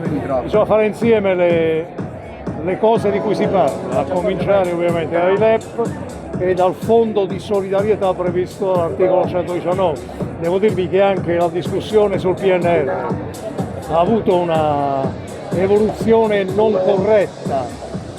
Bisogna fare insieme le cose di cui si parla, a cominciare ovviamente dai LEP e dal fondo di solidarietà previsto dall'articolo 119. Devo dirvi che anche la discussione sul PNR ha avuto una evoluzione non corretta.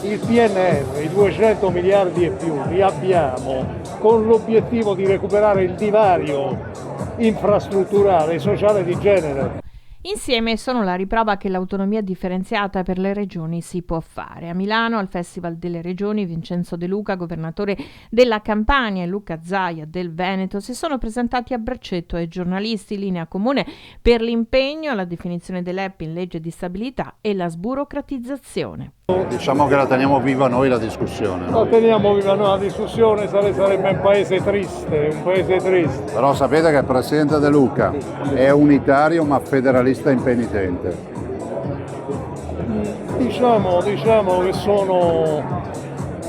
Il PNR, i 200 miliardi e più, li abbiamo con l'obiettivo di recuperare il divario infrastrutturale e sociale di genere. Insieme sono la riprova che l'autonomia differenziata per le regioni si può fare. A Milano, al Festival delle Regioni, Vincenzo De Luca, governatore della Campania, e Luca Zaia del Veneto si sono presentati a braccetto ai giornalisti, linea comune per l'impegno alla definizione dell'EP in legge di stabilità e la sburocratizzazione. Diciamo che la teniamo viva noi la discussione. La teniamo viva noi la discussione, sarebbe un paese triste, Però sapete che il presidente De Luca è unitario ma federalista impenitente. Diciamo che sono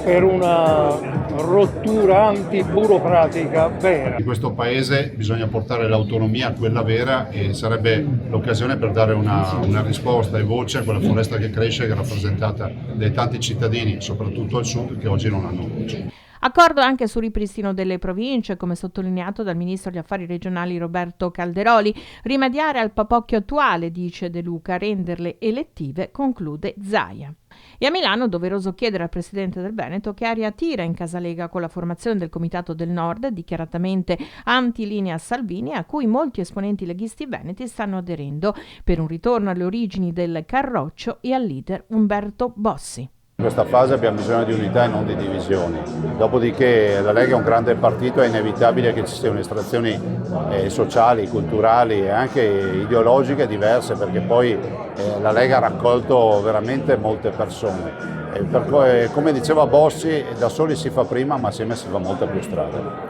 per una rottura antiburocratica vera. In questo paese bisogna portare l'autonomia a quella vera e sarebbe l'occasione per dare una risposta e voce a quella foresta che cresce, che è rappresentata dai tanti cittadini, soprattutto al sud, che oggi non hanno voce. Accordo anche sul ripristino delle province, come sottolineato dal ministro degli affari regionali Roberto Calderoli. Rimediare al papocchio attuale, dice De Luca, renderle elettive, conclude Zaia. E a Milano doveroso chiedere al presidente del Veneto che aria tira in Casalega con la formazione del Comitato del Nord, dichiaratamente antilinea Salvini, a cui molti esponenti leghisti veneti stanno aderendo, per un ritorno alle origini del Carroccio e al leader Umberto Bossi. In questa fase abbiamo bisogno di unità e non di divisioni. Dopodiché la Lega è un grande partito, è inevitabile che ci siano estrazioni sociali, culturali e anche ideologiche diverse, perché poi la Lega ha raccolto veramente molte persone. Come diceva Bossi, da soli si fa prima, ma assieme si fa molta più strada.